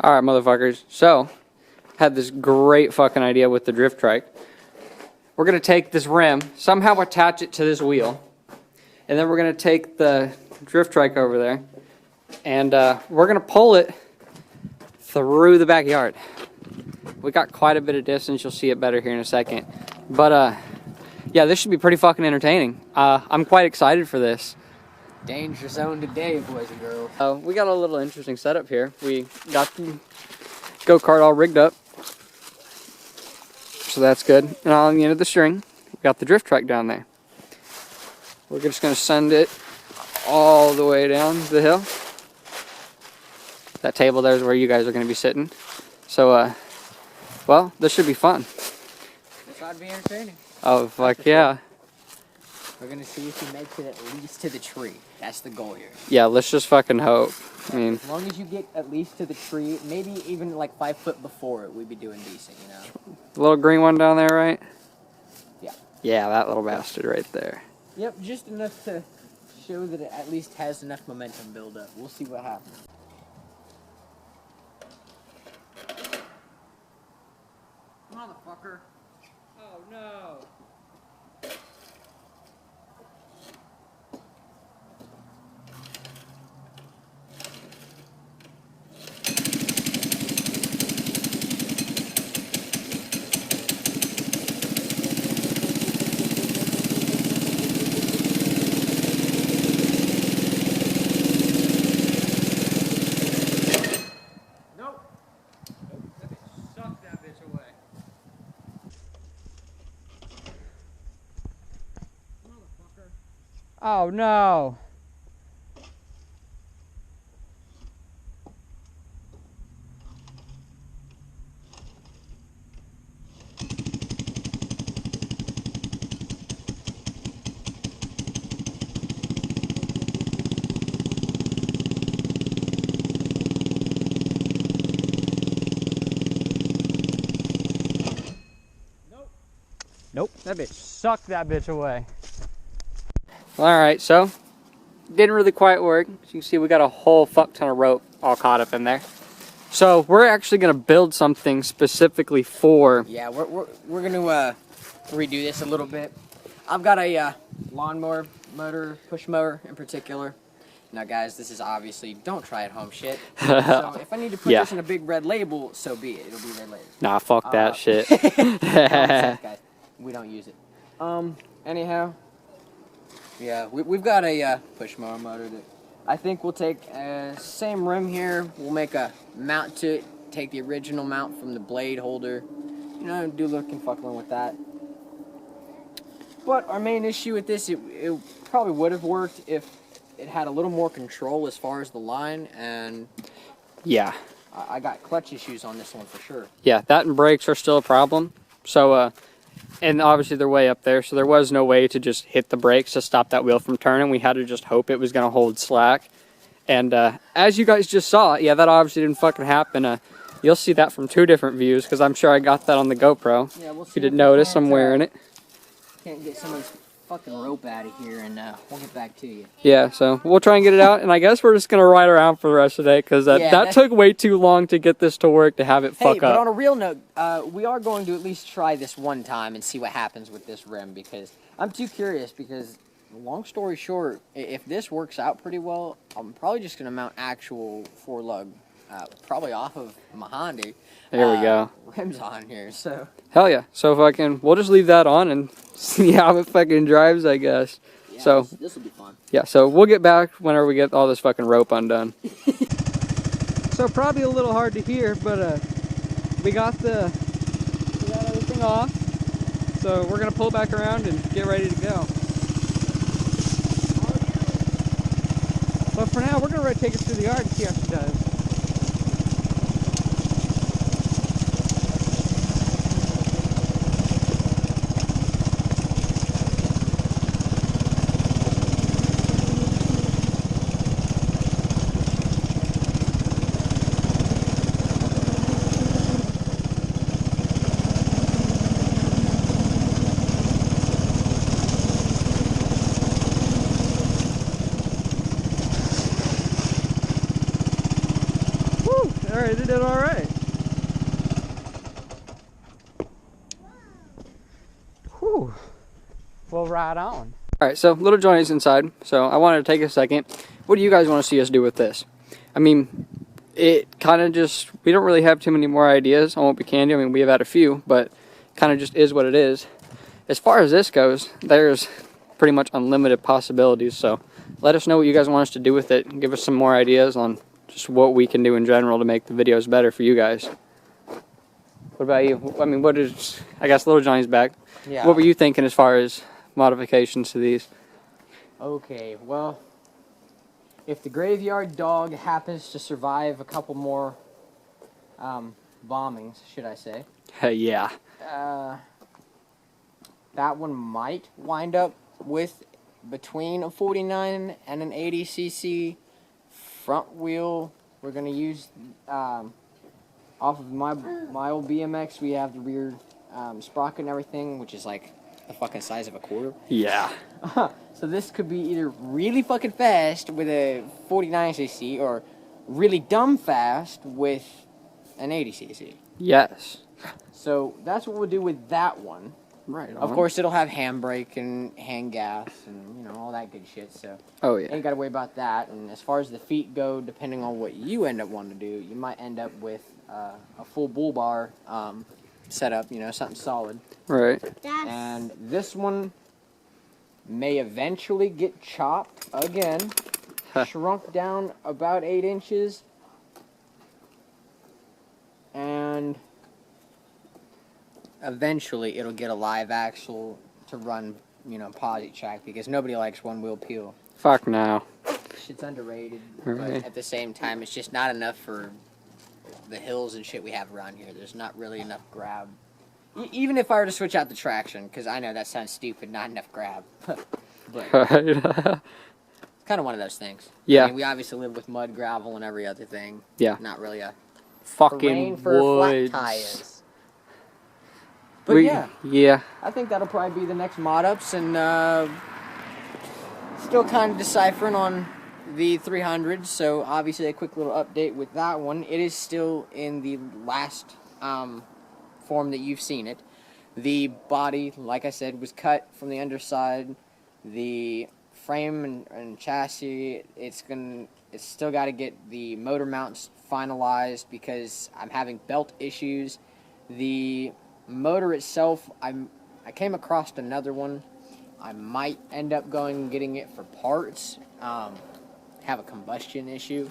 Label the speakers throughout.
Speaker 1: Alright, motherfuckers. So, had this great fucking idea with the drift trike. We're going to take this rim, somehow attach it to this wheel, and then we're going to take the drift trike over there, and we're going to pull it through the backyard. We got quite a bit of distance. You'll see it better here in a second. But, yeah, this should be pretty fucking entertaining. I'm quite excited for this.
Speaker 2: Danger zone today, boys and girls.
Speaker 1: We got a little interesting setup here. We got the go-kart all rigged up. So that's good. And on the end of the string, we got the drift trike down there. We're just going to send it all the way down the hill. That table there is where you guys are going to be sitting. So, well, this should be fun.
Speaker 2: This ought to be entertaining.
Speaker 1: Oh, fuck yeah.
Speaker 2: We're going to see if he makes it at least to the tree. That's the goal here.
Speaker 1: Yeah, let's just fucking hope. I mean,
Speaker 2: as long as you get at least to the tree, maybe even like 5 foot before it, we'd be doing decent, you know?
Speaker 1: The little green one down there, right?
Speaker 2: Yeah.
Speaker 1: Yeah, that little bastard right there.
Speaker 2: Yep, just enough to show that it at least has enough momentum build up. We'll see what happens.
Speaker 1: Motherfucker. Oh, no. Oh no. Nope, that bitch sucked that bitch away. Alright, so didn't really quite work. As you can see, we got a whole fuck ton of rope all caught up in there. So we're actually gonna build something specifically for.
Speaker 2: Yeah, we're gonna redo this a little bit. I've got a lawnmower motor, push mower in particular. Now, guys, this is obviously don't try at home shit. So if I need to put this in a big red label, so be it. It'll be red label.
Speaker 1: Nah, fuck that shit.
Speaker 2: Guys, we don't use it. Anyhow. Yeah, we've got a push mower motor that I think we'll take same rim here. We'll make a mount to it, take the original mount from the blade holder. You know, do looking fucking with that. But our main issue with this, it probably would have worked if it had a little more control as far as the line, and
Speaker 1: yeah,
Speaker 2: I got clutch issues on this one for sure.
Speaker 1: Yeah, that and brakes are still a problem. So, and obviously they're way up there, so there was no way to just hit the brakes to stop that wheel from turning. We had to just hope it was going to hold slack. And as you guys just saw, yeah, that obviously didn't fucking happen. You'll see that from 2 different views, because I'm sure I got that on the GoPro.
Speaker 2: Yeah, we'll see.
Speaker 1: If you didn't notice, I'm wearing it.
Speaker 2: Can't get some of this fucking rope out of here, and we'll get back to you.
Speaker 1: Yeah, so we'll try and get it out, and I guess we're just going to ride around for the rest of the day, because that took way too long to get this to work, to have it fuck up.
Speaker 2: But on a real note, we are going to at least try this one time and see what happens with this rim, because I'm too curious, because long story short, if this works out pretty well, I'm probably just going to mount actual 4-lug, probably off of my Honda.
Speaker 1: There we go.
Speaker 2: Rims on here, so.
Speaker 1: Hell yeah. So we'll just leave that on and see how it fucking drives, I guess.
Speaker 2: Yeah,
Speaker 1: so
Speaker 2: this will be fun.
Speaker 1: Yeah, so we'll get back whenever we get all this fucking rope undone. So probably a little hard to hear, but we got everything off. So we're gonna pull back around and get ready to go. But for now, we're gonna take it through the yard and see how she does.
Speaker 2: Whew. Well, right on.
Speaker 1: All right, so little Johnny's inside. So I wanted to take a second. What do you guys want to see us do with this? I mean, it kind of just, we don't really have too many more ideas on what we can do. I mean, we have had a few, but kind of just is what it is. As far as this goes, there's pretty much unlimited possibilities. So let us know what you guys want us to do with it and give us some more ideas on just what we can do in general to make the videos better for you guys. What about you? I mean, what is, I guess little Johnny's back.
Speaker 2: Yeah.
Speaker 1: What were you thinking as far as modifications to these?
Speaker 2: Okay, well, if the graveyard dog happens to survive a couple more bombings, should I say,
Speaker 1: Yeah.
Speaker 2: that one might wind up with between a 49 and an 80cc front wheel. We're going to use, off of my old BMX, we have the rear sprocket and everything, which is like the fucking size of a quarter.
Speaker 1: Yeah.
Speaker 2: So this could be either really fucking fast with a 49cc or really dumb fast with an 80cc.
Speaker 1: Yes.
Speaker 2: So that's what we'll do with that one.
Speaker 1: Right.
Speaker 2: Of course, it'll have handbrake and hand gas and, you know, all that good shit. So
Speaker 1: Oh yeah.
Speaker 2: ain't got to worry about that. And as far as the feet go, depending on what you end up wanting to do, you might end up with a full bull bar setup, you know, something solid.
Speaker 1: Right.
Speaker 2: And this one may eventually get chopped again, shrunk down about 8 inches, and eventually it'll get a live axle to run, you know, posi track, because nobody likes one wheel peel.
Speaker 1: Fuck no.
Speaker 2: Shit's underrated,
Speaker 1: Right.
Speaker 2: but at the same time, it's just not enough for the hills and shit we have around here. There's not really enough grab. Even if I were to switch out the traction, because I know that sounds stupid, not enough grab. But
Speaker 1: Right.
Speaker 2: it's kind of one of those things.
Speaker 1: Yeah.
Speaker 2: I mean, we obviously live with mud, gravel, and every other thing.
Speaker 1: Yeah.
Speaker 2: Not really a
Speaker 1: Fucking
Speaker 2: terrain for
Speaker 1: woods.
Speaker 2: flat tires. But yeah,
Speaker 1: Yeah.
Speaker 2: I think that'll probably be the next mod ups, and still kind of deciphering on the 300. So obviously a quick little update with that one. It is still in the last form that you've seen it. The body, like I said, was cut from the underside. The frame and chassis, it's still got to get the motor mounts finalized because I'm having belt issues. The motor itself, I came across another one. I might end up going and getting it for parts. Have a combustion issue.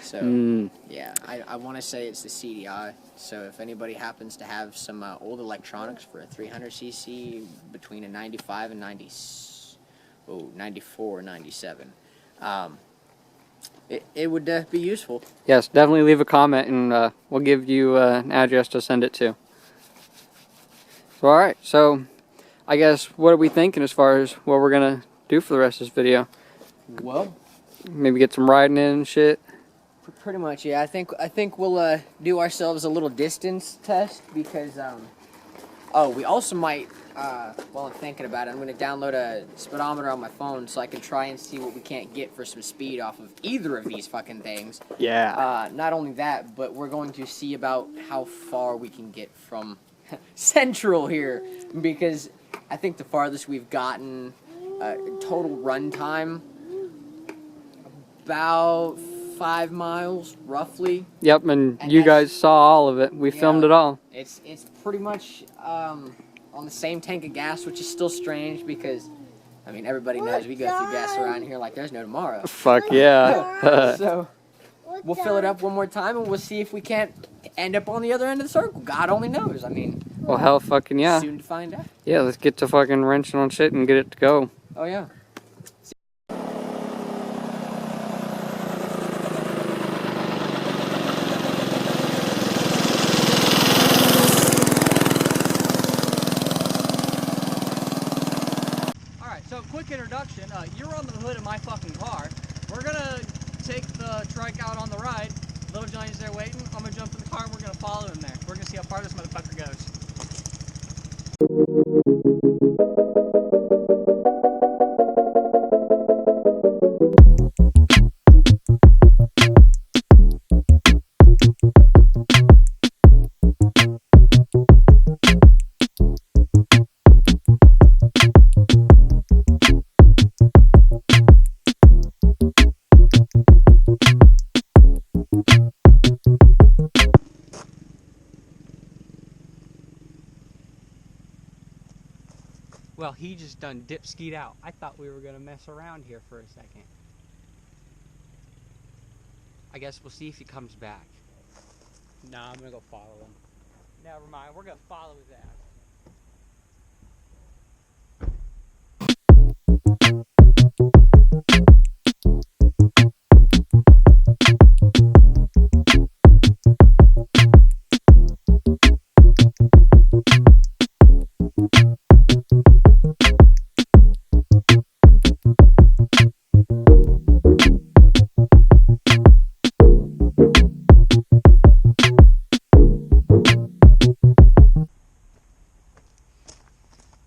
Speaker 2: So, yeah, I want to say it's the CDI. So if anybody happens to have some old electronics for a 300cc between a 95 and 94 or 97, it would be useful.
Speaker 1: Yes, definitely leave a comment and we'll give you an address to send it to. So, alright, so I guess what are we thinking as far as what we're going to do for the rest of this video?
Speaker 2: Well,
Speaker 1: Maybe get some riding in and shit?
Speaker 2: pretty much, yeah. I think we'll do ourselves a little distance test because, oh, we also might, while I'm thinking about it, I'm going to download a speedometer on my phone so I can try and see what we can't get for some speed off of either of these fucking things.
Speaker 1: Yeah.
Speaker 2: Not only that, but we're going to see about how far we can get from Central here, because I think the farthest we've gotten total run time about 5 miles roughly.
Speaker 1: Yep, and
Speaker 2: And
Speaker 1: you
Speaker 2: that's-
Speaker 1: guys saw all of it. We filmed it all.
Speaker 2: It's pretty much on the same tank of gas, which is still strange because, I mean, everybody knows we go through gas around here like there's no tomorrow.
Speaker 1: Fuck yeah.
Speaker 2: So we'll fill it up one more time and we'll see if we can't end up on the other end of the circle. God only knows. I mean,
Speaker 1: Well, hell fucking yeah.
Speaker 2: soon to find out.
Speaker 1: Yeah, let's get to fucking wrenching on shit and get it to go.
Speaker 2: Oh yeah.
Speaker 1: Alright, so quick introduction. You're on the hood of my fucking car. We're gonna take the trike out on the ride. Little Johnny's there waiting. I'm gonna jump in the car and we're gonna follow him there. We're gonna see how far this motherfucker goes. Well, he just done dipskeet out. I thought we were gonna mess around here for a second. I guess we'll see if he comes back. Nah, I'm gonna go follow him. Never mind, we're gonna follow his ass.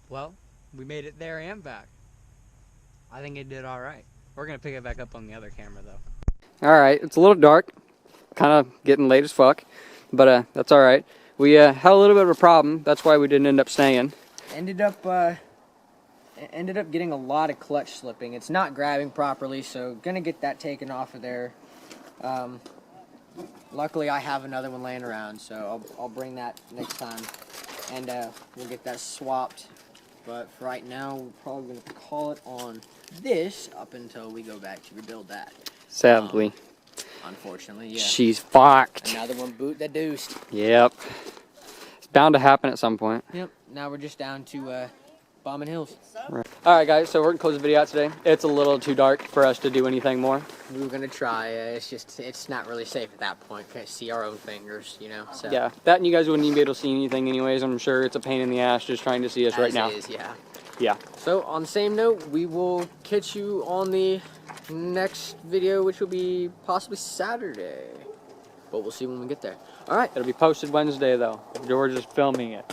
Speaker 1: Well, we made it there and back. I think it did all right. We're gonna pick it back up on the other camera though. All right, it's a little dark, kind of getting late as fuck, but that's all right. We had a little bit of a problem. That's why we didn't end up staying.
Speaker 2: Ended up getting a lot of clutch slipping. It's not grabbing properly, so gonna get that taken off of there. Luckily, I have another one laying around, so I'll bring that next time, and we'll get that swapped. But for right now, we're probably going to call it on this up until we go back to rebuild that.
Speaker 1: Sadly.
Speaker 2: Unfortunately, yeah.
Speaker 1: She's fucked.
Speaker 2: Another one boot that deuced.
Speaker 1: Yep. It's bound to happen at some point.
Speaker 2: Yep. Now we're just down to bombing hills.
Speaker 1: Right. Alright guys, so we're going to close the video out today. It's a little too dark for us to do anything more.
Speaker 2: We were going to try. It's not really safe at that point. Can't see our own fingers, you know. So.
Speaker 1: Yeah, that and you guys wouldn't even be able to see anything anyways. I'm sure it's a pain in the ass just trying to see us right now.
Speaker 2: As is, yeah.
Speaker 1: Yeah.
Speaker 2: So on the same note, we will catch you on the next video, which will be possibly Saturday. But we'll see when we get there. Alright.
Speaker 1: It'll be posted Wednesday though. George is filming it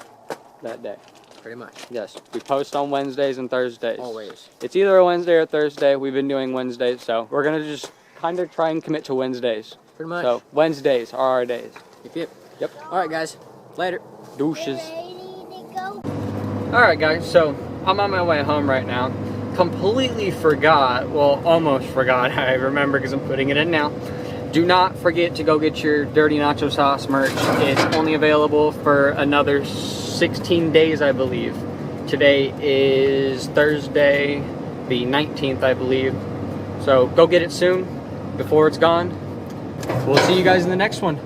Speaker 1: that day.
Speaker 2: Pretty much.
Speaker 1: Yes, we post on Wednesdays and Thursdays.
Speaker 2: Always.
Speaker 1: It's either a Wednesday or Thursday. We've been doing Wednesdays, so we're going to just kind of try and commit to Wednesdays.
Speaker 2: Pretty much.
Speaker 1: So Wednesdays are our days.
Speaker 2: Yep. Alright guys, later.
Speaker 1: Douches. Alright guys, so I'm on my way home right now. Completely forgot, well almost forgot, I remember because I'm putting it in now. Do not forget to go get your Dirty Nacho Sauce merch. It's only available for another 16 days, I believe. Today is Thursday, the 19th, I believe. So go get it soon, before it's gone. We'll see you guys in the next one.